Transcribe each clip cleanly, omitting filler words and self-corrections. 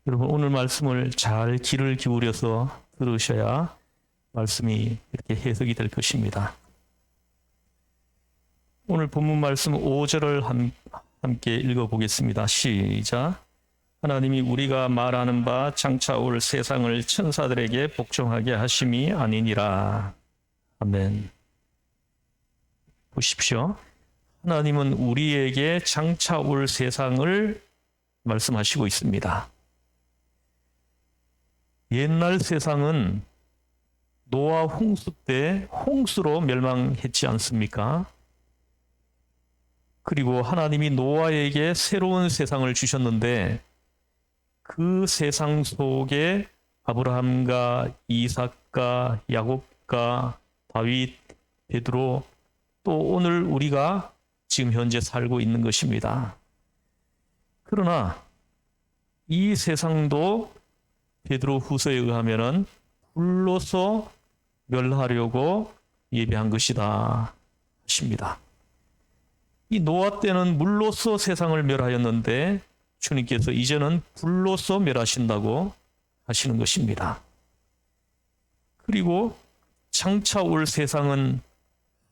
여러분 오늘 말씀을 잘 귀를 기울여서 들으셔야 말씀이 이렇게 해석이 될 것입니다. 오늘 본문 말씀 5절을 함께 읽어보겠습니다. 시작. 하나님이 우리가 말하는 바 장차 올 세상을 천사들에게 복종하게 하심이 아니니라. 아멘. 보십시오. 하나님은 우리에게 장차 올 세상을 말씀하시고 있습니다. 옛날 세상은 노아 홍수 때 홍수로 멸망했지 않습니까? 그리고 하나님이 노아에게 새로운 세상을 주셨는데 그 세상 속에 아브라함과 이삭과 야곱과 다윗, 베드로 또 오늘 우리가 지금 현재 살고 있는 것입니다. 그러나 이 세상도 베드로 후서에 의하면은 불로서 멸하려고 예비한 것이다 하십니다. 이 노아 때는 물로서 세상을 멸하였는데 주님께서 이제는 불로서 멸하신다고 하시는 것입니다. 그리고 장차 올 세상은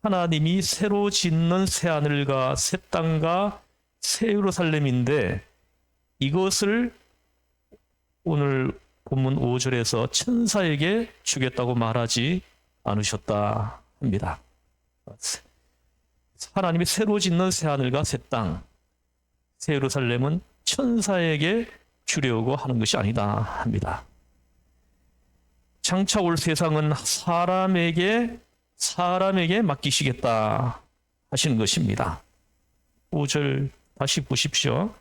하나님이 새로 짓는 새하늘과 새 땅과 새 예루살렘인데 이것을 오늘 본문 5절에서 천사에게 주겠다고 말하지 않으셨다 합니다. 하나님이 새로 짓는 새하늘과 새 땅, 새 예루살렘은 천사에게 주려고 하는 것이 아니다 합니다. 장차 올 세상은 사람에게 맡기시겠다 하시는 것입니다. 5절 다시 보십시오.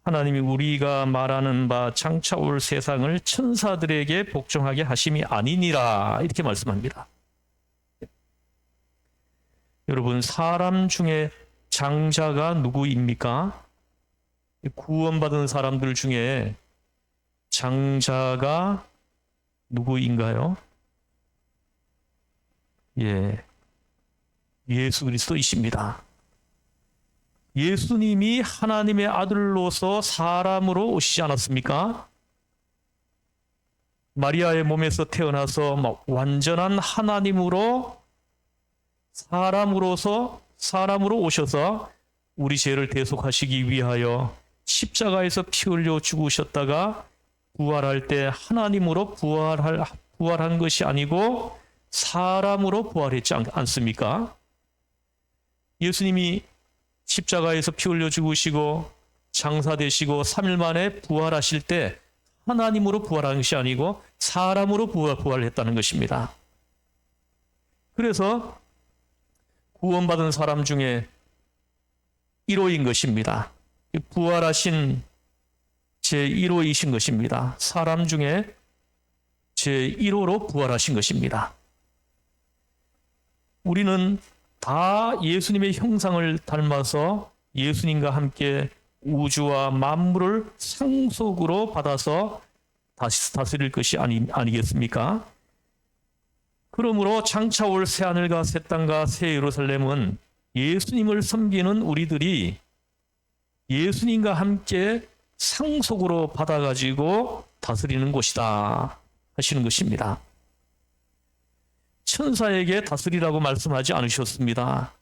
하나님이 우리가 말하는 바 장차 올 세상을 천사들에게 복종하게 하심이 아니니라 이렇게 말씀합니다. 여러분 사람 중에 장자가 누구입니까? 구원받은 사람들 중에 장자가 누구인가요? 예수 그리스도이십니다. 예수님이 하나님의 아들로서 사람으로 오시지 않았습니까? 마리아의 몸에서 태어나서 완전한 하나님으로 사람으로 오셔서 우리 죄를 대속하시기 위하여 십자가에서 피 흘려 죽으셨다가 부활할 때 하나님으로 부활한 것이 아니고 사람으로 부활했지 않습니까? 예수님이 십자가에서 피 흘려 죽으시고 장사되시고 3일 만에 부활하실 때 하나님으로 부활한 것이 아니고 사람으로 부활했다는 것입니다. 그래서 구원받은 사람 중에 1호인 것입니다. 부활하신 제1호이신 것입니다. 사람 중에 제1호로 부활하신 것입니다. 우리는 다 예수님의 형상을 닮아서 예수님과 함께 우주와 만물을 상속으로 받아서 다시 다스릴 것이 아니겠습니까? 그러므로 장차 올 새하늘과 새 땅과 새 예루살렘은 예수님을 섬기는 우리들이 예수님과 함께 상속으로 받아가지고 다스리는 곳이다 하시는 것입니다. 천사에게 다스리라고 말씀하지 않으셨습니다.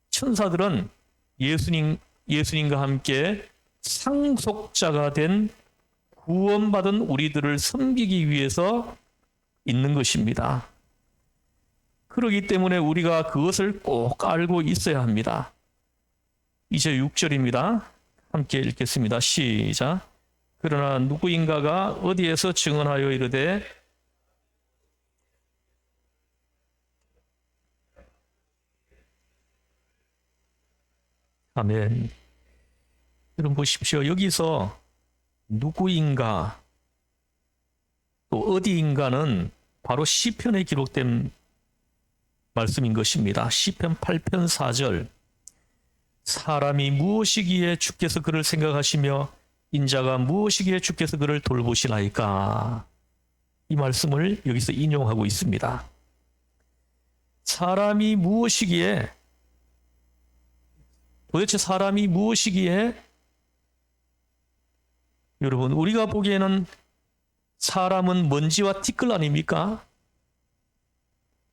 천사들은 예수님과 함께 상속자가 된 구원받은 우리들을 섬기기 위해서 있는 것입니다. 그렇기 때문에 우리가 그것을 꼭 알고 있어야 합니다. 이제 6절입니다. 함께 읽겠습니다. 시작. 그러나 누구인가가 어디에서 증언하여 이르되 아멘. 여러분 보십시오. 여기서 누구인가 또 어디인가는 바로 시편에 기록된 말씀인 것입니다. 시편 8편 4절. 사람이 무엇이기에 주께서 그를 생각하시며 인자가 무엇이기에 주께서 그를 돌보시나이까. 이 말씀을 여기서 인용하고 있습니다. 사람이 무엇이기에 도대체 사람이 무엇이기에 여러분, 우리가 보기에는 사람은 먼지와 티끌 아닙니까?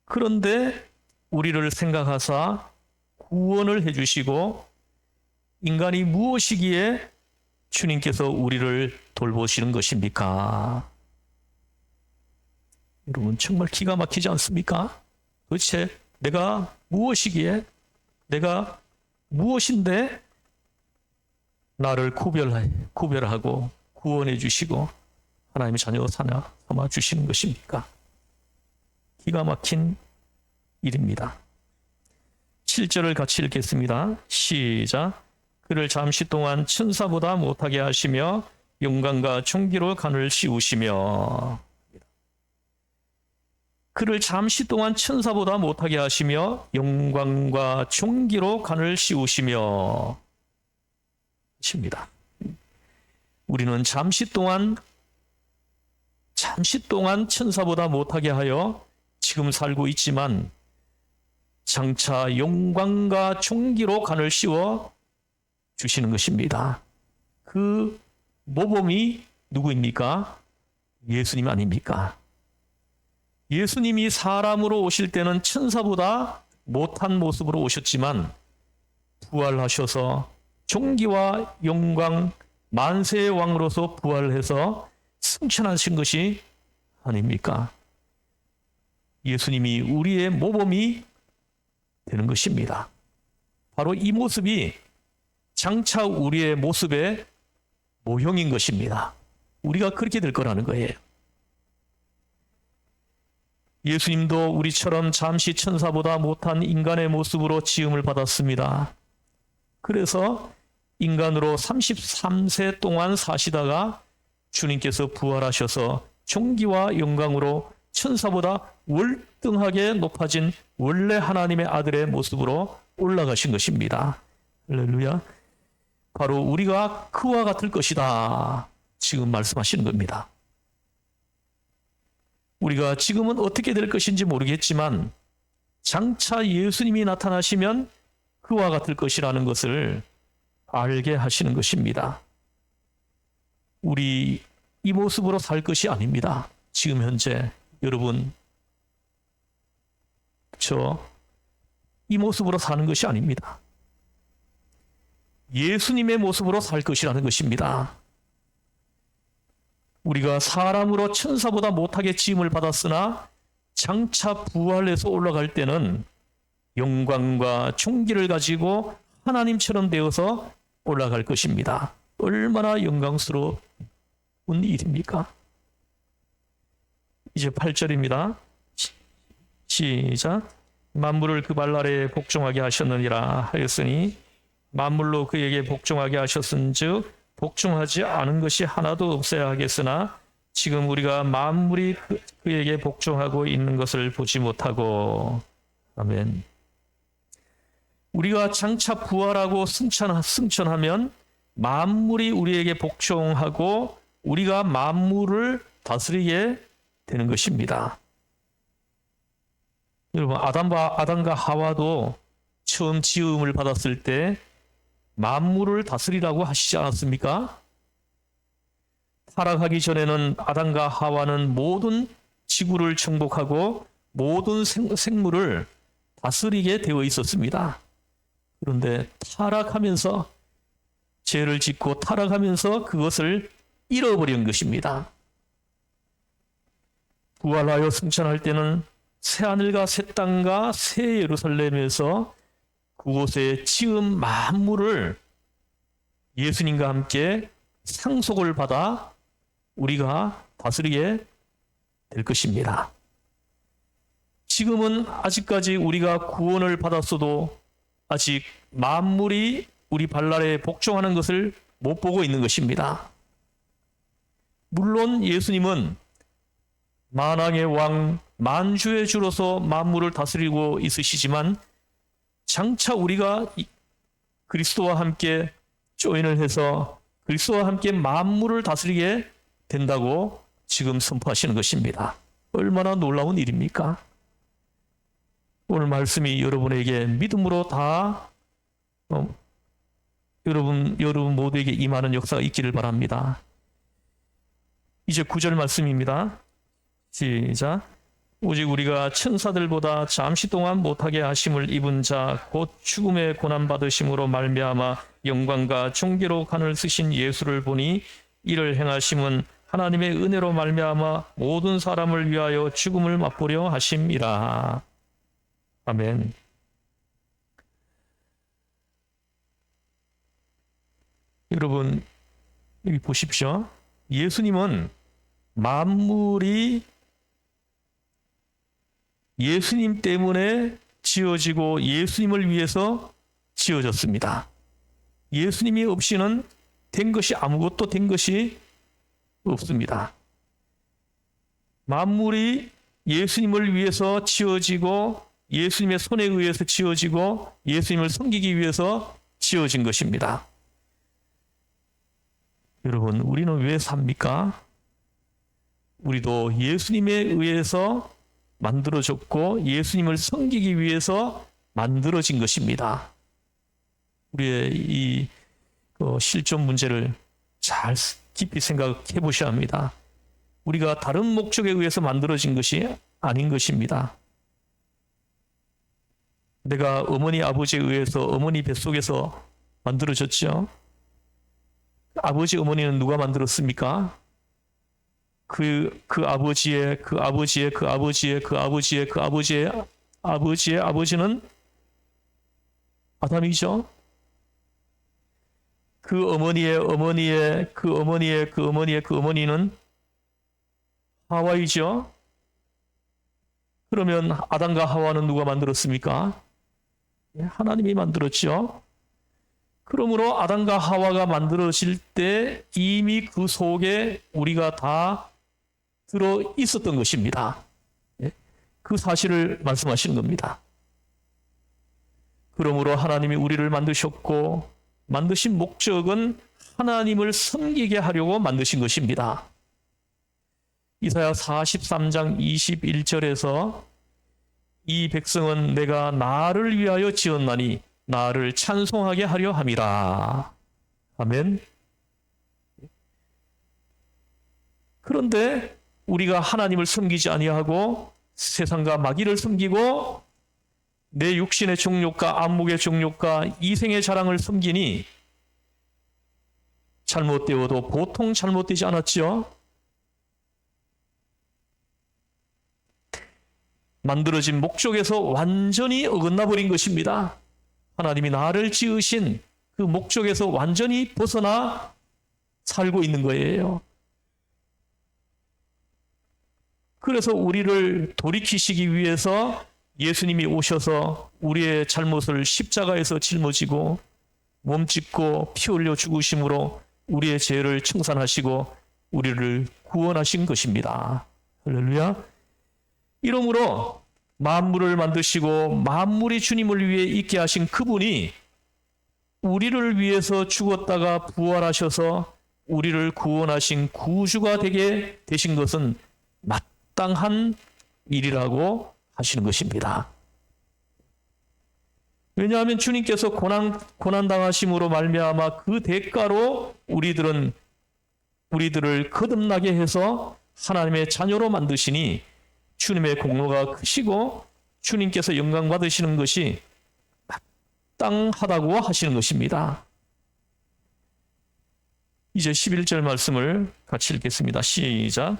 그런데 우리를 생각하사 구원을 해주시고 인간이 무엇이기에 주님께서 우리를 돌보시는 것입니까? 여러분, 정말 기가 막히지 않습니까? 도대체 내가 무엇이기에, 내가 무엇인데 나를 구별하고 구원해 주시고 하나님의 자녀 삼아 주시는 것입니까? 기가 막힌 일입니다. 7절을 같이 읽겠습니다. 시작. 그를 잠시 동안 천사보다 못하게 하시며 영광과 존귀로 간을 씌우시며. 그를 잠시 동안 천사보다 못하게 하시며 영광과 존귀로 간을 씌우시며 십니다. 우리는 잠시 동안 천사보다 못하게 하여 지금 살고 있지만 장차 영광과 존귀로 간을 씌워 주시는 것입니다. 그 모범이 누구입니까? 예수님 아닙니까? 예수님이 사람으로 오실 때는 천사보다 못한 모습으로 오셨지만 부활하셔서 존귀와 영광 만세의 왕으로서 부활해서 승천하신 것이 아닙니까? 예수님이 우리의 모범이 되는 것입니다. 바로 이 모습이 장차 우리의 모습의 모형인 것입니다. 우리가 그렇게 될 거라는 거예요. 예수님도 우리처럼 잠시 천사보다 못한 인간의 모습으로 지음을 받았습니다. 그래서 인간으로 33세 동안 사시다가 주님께서 부활하셔서 존귀와 영광으로 천사보다 월등하게 높아진 원래 하나님의 아들의 모습으로 올라가신 것입니다. 할렐루야. 바로 우리가 그와 같을 것이다. 지금 말씀하시는 겁니다. 우리가 지금은 어떻게 될 것인지 모르겠지만 장차 예수님이 나타나시면 그와 같을 것이라는 것을 알게 하시는 것입니다. 우리 이 모습으로 살 것이 아닙니다. 지금 현재 여러분, 이 모습으로 사는 것이 아닙니다. 예수님의 모습으로 살 것이라는 것입니다. 우리가 사람으로 천사보다 못하게 지음을 받았으나 장차 부활해서 올라갈 때는 영광과 존귀를 가지고 하나님처럼 되어서 올라갈 것입니다. 얼마나 영광스러운 일입니까? 이제 8절입니다. 시작. 만물을 그 발 아래에 복종하게 하셨느니라 하였으니 만물로 그에게 복종하게 하셨은즉 복종하지 않은 것이 하나도 없어야 하겠으나 지금 우리가 만물이 그에게 복종하고 있는 것을 보지 못하고. 아멘. 우리가 장차 부활하고 승천하면 만물이 우리에게 복종하고 우리가 만물을 다스리게 되는 것입니다. 여러분, 아담과 하와도 처음 지음을 받았을 때 만물을 다스리라고 하시지 않았습니까? 타락하기 전에는 아담과 하와는 모든 지구를 정복하고 모든 생물을 다스리게 되어 있었습니다. 그런데 타락하면서 죄를 짓고 타락하면서 그것을 잃어버린 것입니다. 부활하여 승천할 때는 새하늘과 새 땅과 새 예루살렘에서 그곳에 지은 만물을 예수님과 함께 상속을 받아 우리가 다스리게 될 것입니다. 지금은 아직까지 우리가 구원을 받았어도 아직 만물이 우리 발 아래에 복종하는 것을 못 보고 있는 것입니다. 물론 예수님은 만왕의 왕, 만주의 주로서 만물을 다스리고 있으시지만 장차 우리가 그리스도와 함께 조인을 해서 그리스도와 함께 만물을 다스리게 된다고 지금 선포하시는 것입니다. 얼마나 놀라운 일입니까? 오늘 말씀이 여러분에게 믿음으로 다 여러분 모두에게 임하는 역사가 있기를 바랍니다. 이제 9절 말씀입니다. 시작. 오직 우리가 천사들보다 잠시 동안 못하게 하심을 입은 자 곧 죽음의 고난 받으심으로 말미암아 영광과 존귀로 간을 쓰신 예수를 보니 이를 행하심은 하나님의 은혜로 말미암아 모든 사람을 위하여 죽음을 맛보려 하심이라. 아멘. 여러분 여기 보십시오. 예수님은 만물이 예수님 때문에 지어지고 예수님을 위해서 지어졌습니다. 예수님이 없이는 된 것이 아무것도 된 것이 없습니다. 만물이 예수님을 위해서 지어지고 예수님의 손에 의해서 지어지고 예수님을 섬기기 위해서 지어진 것입니다. 여러분, 우리는 왜 삽니까? 우리도 예수님에 의해서 만들어졌고 예수님을 섬기기 위해서 만들어진 것입니다. 우리의 이 실존 문제를 잘 깊이 생각해 보셔야 합니다. 우리가 다른 목적에 의해서 만들어진 것이 아닌 것입니다. 내가 어머니 아버지에 의해서 어머니 뱃속에서 만들어졌죠. 아버지 어머니는 누가 만들었습니까? 그 아버지의 아버지는 아담이죠. 그 어머니는 하와이죠. 그러면 아담과 하와는 누가 만들었습니까? 하나님이 만들었죠. 그러므로 아담과 하와가 만들어질 때 이미 그 속에 우리가 다 들어 있었던 것입니다. 그 사실을 말씀하시는 겁니다. 그러므로 하나님이 우리를 만드셨고 만드신 목적은 하나님을 섬기게 하려고 만드신 것입니다. 이사야 43장 21절에서 이 백성은 내가 나를 위하여 지었나니 나를 찬송하게 하려 함이라. 아멘. 그런데 우리가 하나님을 섬기지 아니하고 세상과 마귀를 섬기고 내 육신의 정욕과 안목의 정욕과 이생의 자랑을 섬기니 잘못되어도 보통 잘못되지 않았죠. 만들어진 목적에서 완전히 어긋나 버린 것입니다. 하나님이 나를 지으신 그 목적에서 완전히 벗어나 살고 있는 거예요. 그래서 우리를 돌이키시기 위해서 예수님이 오셔서 우리의 잘못을 십자가에서 짊어지고 몸짓고 피 흘려 죽으심으로 우리의 죄를 청산하시고 우리를 구원하신 것입니다. 할렐루야. 이러므로 만물을 만드시고 만물이 주님을 위해 있게 하신 그분이 우리를 위해서 죽었다가 부활하셔서 우리를 구원하신 구주가 되게 되신 것은 마땅한 일이라고 하시는 것입니다. 왜냐하면 주님께서 고난 당하심으로 말미암아 그 대가로 우리들을 거듭나게 해서 하나님의 자녀로 만드시니 주님의 공로가 크시고 주님께서 영광 받으시는 것이 마땅하다고 하시는 것입니다. 이제 11절 말씀을 같이 읽겠습니다. 시작.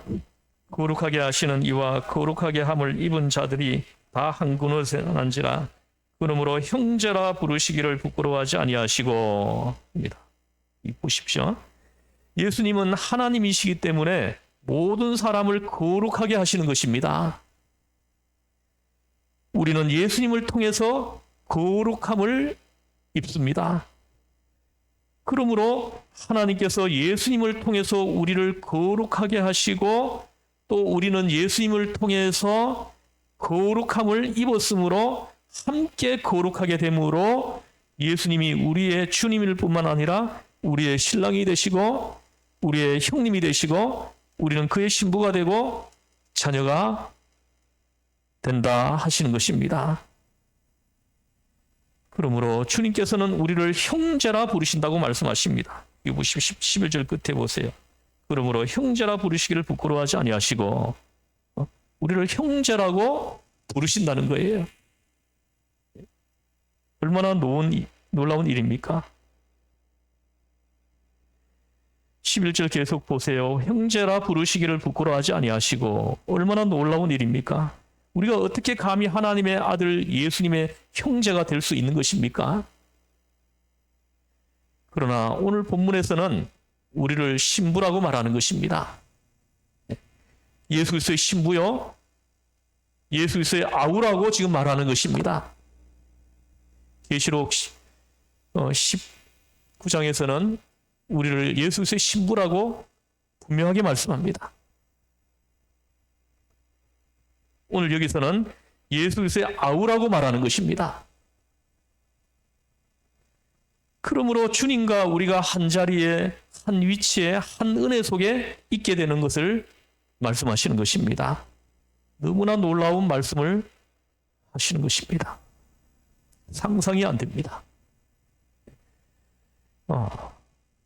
거룩하게 하시는 이와 거룩하게 함을 입은 자들이 다 한 그릇에 난지라. 그러므로 형제라 부르시기를 부끄러워하지 아니하시고. 입니다. 보십시오. 예수님은 하나님이시기 때문에 모든 사람을 거룩하게 하시는 것입니다. 우리는 예수님을 통해서 거룩함을 입습니다. 그러므로 하나님께서 예수님을 통해서 우리를 거룩하게 하시고 또 우리는 예수님을 통해서 거룩함을 입었으므로 함께 거룩하게 되므로 예수님이 우리의 주님일 뿐만 아니라 우리의 신랑이 되시고 우리의 형님이 되시고 우리는 그의 신부가 되고 자녀가 된다 하시는 것입니다. 그러므로 주님께서는 우리를 형제라 부르신다고 말씀하십니다. 이거 11절 끝에 보세요. 그러므로 형제라 부르시기를 부끄러워하지 아니하시고 우리를 형제라고 부르신다는 거예요. 얼마나 놀라운 일입니까? 11절 계속 보세요. 형제라 부르시기를 부끄러워하지 아니하시고 얼마나 놀라운 일입니까? 우리가 어떻게 감히 하나님의 아들 예수님의 형제가 될 수 있는 것입니까? 그러나 오늘 본문에서는 우리를 신부라고 말하는 것입니다. 예수 그리스도의 신부요, 예수 그리스도의 아우라고 지금 말하는 것입니다. 계시록 19장에서는 우리를 예수 그리스도의 신부라고 분명하게 말씀합니다. 오늘 여기서는 예수 그리스도의 아우라고 말하는 것입니다. 그러므로 주님과 우리가 한 자리에, 한 위치에, 한 은혜 속에 있게 되는 것을 말씀하시는 것입니다. 너무나 놀라운 말씀을 하시는 것입니다. 상상이 안 됩니다.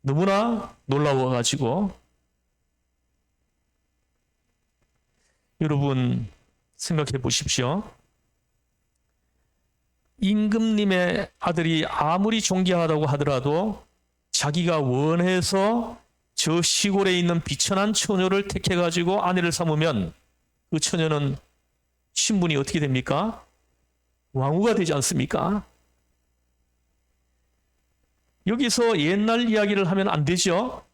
너무나 놀라워가지고 여러분 생각해 보십시오. 임금님의 아들이 아무리 존귀하다고 하더라도 자기가 원해서 저 시골에 있는 비천한 처녀를 택해가지고 아내를 삼으면 그 처녀는 신분이 어떻게 됩니까? 왕후가 되지 않습니까? 여기서 옛날 이야기를 하면 안 되죠.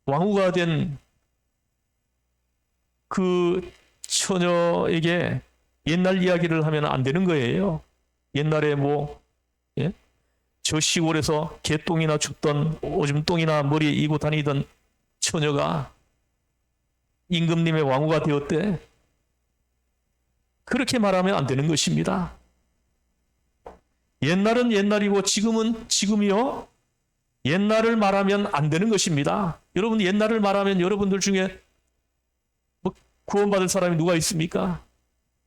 왕후가 된 그 처녀에게 옛날 이야기를 하면 안 되는 거예요. 옛날에 저 시골에서 개똥이나 줍던 오줌똥이나 머리에 이고 다니던 처녀가 임금님의 왕후가 되었대. 그렇게 말하면 안 되는 것입니다. 옛날은 옛날이고 지금은 지금이요. 옛날을 말하면 안 되는 것입니다. 여러분 옛날을 말하면 여러분들 중에 구원받을 사람이 누가 있습니까?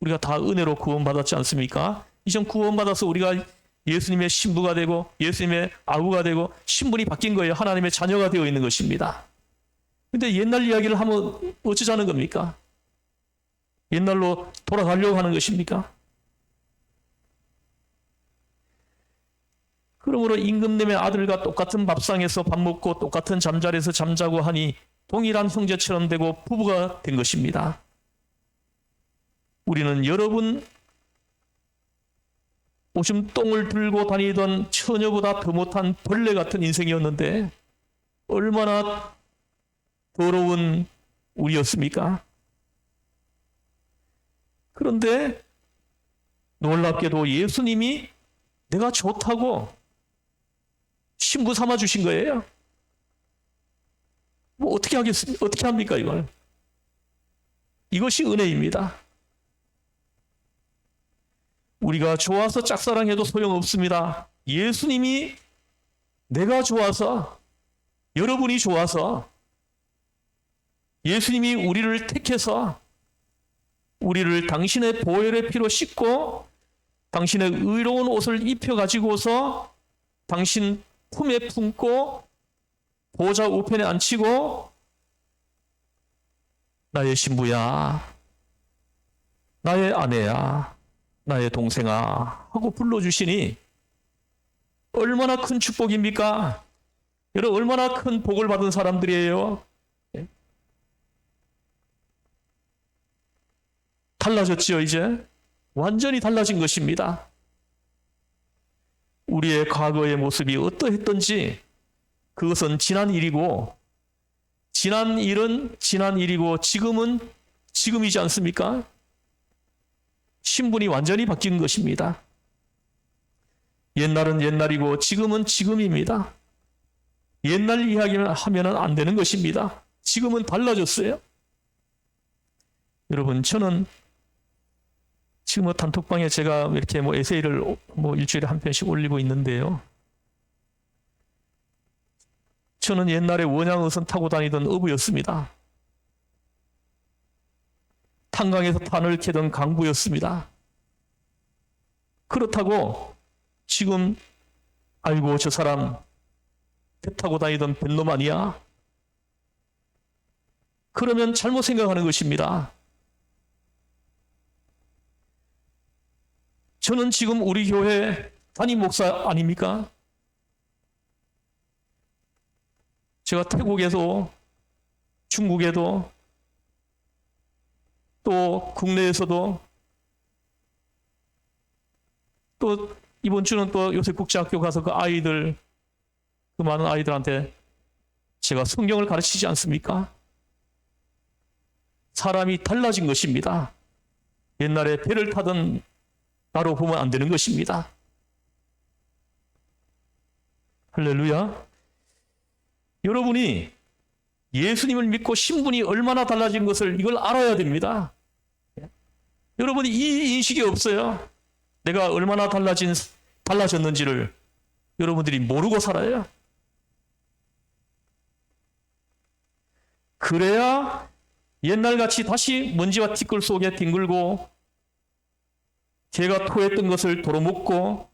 우리가 다 은혜로 구원받았지 않습니까? 이전 구원받아서 우리가 예수님의 신부가 되고 예수님의 아우가 되고 신분이 바뀐 거예요. 하나님의 자녀가 되어 있는 것입니다. 근데 옛날 이야기를 하면 어쩌자는 겁니까? 옛날로 돌아가려고 하는 것입니까? 그러므로 임금님의 아들과 똑같은 밥상에서 밥 먹고 똑같은 잠자리에서 잠자고 하니 동일한 형제처럼 되고 부부가 된 것입니다. 우리는 여러분 오줌 똥을 들고 다니던 처녀보다 더 못한 벌레 같은 인생이었는데 얼마나 더러운 우리였습니까? 그런데 놀랍게도 예수님이 내가 좋다고 신부 삼아 주신 거예요. 어떻게 하겠습니까? 어떻게 합니까, 이걸? 이것이 은혜입니다. 우리가 좋아서 짝사랑해도 소용없습니다. 예수님이 내가 좋아서, 여러분이 좋아서, 예수님이 우리를 택해서 우리를 당신의 보혈의 피로 씻고 당신의 의로운 옷을 입혀가지고서 당신 품에 품고 보좌 우편에 앉히고 나의 신부야, 나의 아내야, 나의 동생아 하고 불러주시니 얼마나 큰 축복입니까? 여러분 얼마나 큰 복을 받은 사람들이에요. 달라졌지요. 이제 완전히 달라진 것입니다. 우리의 과거의 모습이 어떠했던지 그것은 지난 일이고 지난 일은 지난 일이고 지금은 지금이지 않습니까? 신분이 완전히 바뀐 것입니다. 옛날은 옛날이고 지금은 지금입니다. 옛날 이야기를 하면 안 되는 것입니다. 지금은 달라졌어요. 여러분 저는 지금 단톡방에 제가 이렇게 에세이를 일주일에 한 편씩 올리고 있는데요. 저는 옛날에 원양어선 타고 다니던 어부였습니다. 탄강에서 탄을 캐던 강부였습니다. 그렇다고 지금 아이고 저 사람 배 타고 다니던 뱃놈 아니야? 그러면 잘못 생각하는 것입니다. 저는 지금 우리 교회 담임 목사 아닙니까? 제가 태국에도 중국에도 또 국내에서도 또 이번 주는 또 요셉국제학교 가서 그 아이들, 그 많은 아이들한테 제가 성경을 가르치지 않습니까? 사람이 달라진 것입니다. 옛날에 배를 타던 나로 보면 안 되는 것입니다. 할렐루야. 여러분이 예수님을 믿고 신분이 얼마나 달라진 것을 이걸 알아야 됩니다. 여러분이 이 인식이 없어요. 내가 얼마나 달라졌는지를 여러분들이 모르고 살아요. 그래야 옛날같이 다시 먼지와 티끌 속에 뒹굴고 개가 토했던 것을 도로먹고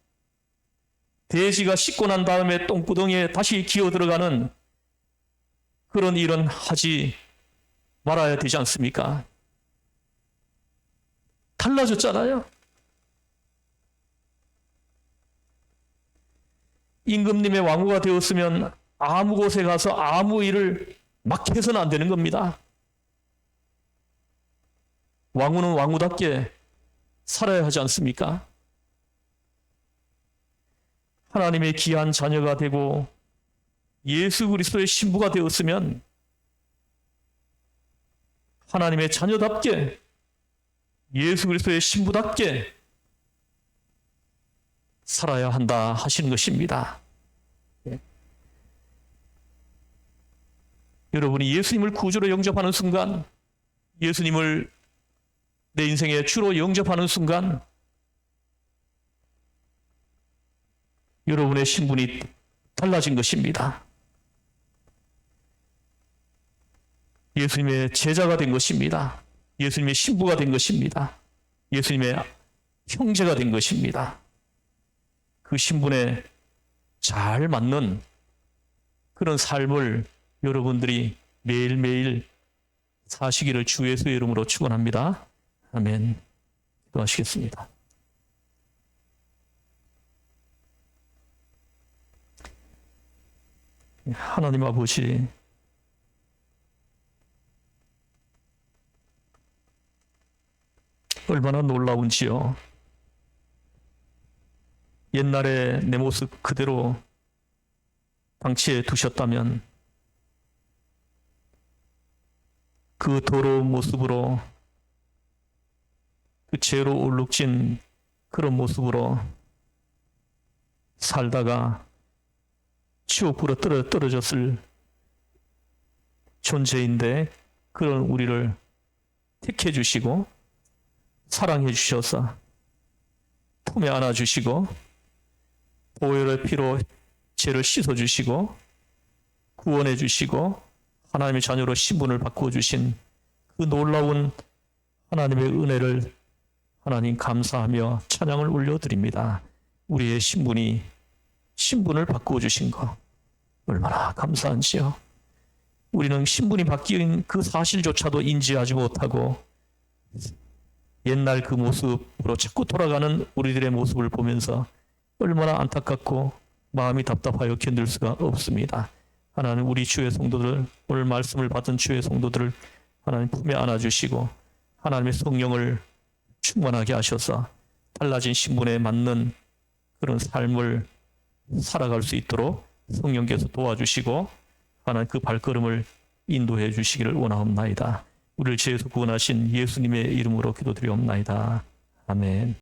돼지가 씻고 난 다음에 똥구덩이에 다시 기어 들어가는 그런 일은 하지 말아야 되지 않습니까? 달라졌잖아요. 임금님의 왕후가 되었으면 아무 곳에 가서 아무 일을 막 해서는 안 되는 겁니다. 왕후는 왕후답게 살아야 하지 않습니까? 하나님의 귀한 자녀가 되고 예수 그리스도의 신부가 되었으면 하나님의 자녀답게 예수 그리스도의 신부답게 살아야 한다 하시는 것입니다. 여러분이 예수님을 구주로 영접하는 순간, 예수님을 내 인생의 주로 영접하는 순간 여러분의 신분이 달라진 것입니다. 예수님의 제자가 된 것입니다. 예수님의 신부가 된 것입니다. 예수님의 형제가 된 것입니다. 그 신분에 잘 맞는 그런 삶을 여러분들이 매일매일 사시기를 주 예수의 이름으로 축원합니다. 아멘. 기도하시겠습니다. 하나님 아버지, 얼마나 놀라운지요. 옛날에 내 모습 그대로 방치해 두셨다면 그 더러운 모습으로, 그 죄로 울룩진 그런 모습으로 살다가 지옥으로 떨어졌을 존재인데 그런 우리를 택해 주시고 사랑해 주셔서 품에 안아 주시고 보혈의 피로 죄를 씻어 주시고 구원해 주시고 하나님의 자녀로 신분을 바꾸어 주신 그 놀라운 하나님의 은혜를 하나님 감사하며 찬양을 올려드립니다. 우리의 신분을 바꾸어 주신 것 얼마나 감사한지요. 우리는 신분이 바뀐 그 사실조차도 인지하지 못하고 옛날 그 모습으로 자꾸 돌아가는 우리들의 모습을 보면서 얼마나 안타깝고 마음이 답답하여 견딜 수가 없습니다. 하나님, 우리 주의 성도들, 오늘 말씀을 받은 주의 성도들을 하나님 품에 안아주시고 하나님의 성령을 충만하게 하셔서 달라진 신분에 맞는 그런 삶을 살아갈 수 있도록 성령께서 도와주시고 하나님 그 발걸음을 인도해 주시기를 원하옵나이다. 우리를 죄에서 구원하신 예수님의 이름으로 기도드리옵나이다. 아멘.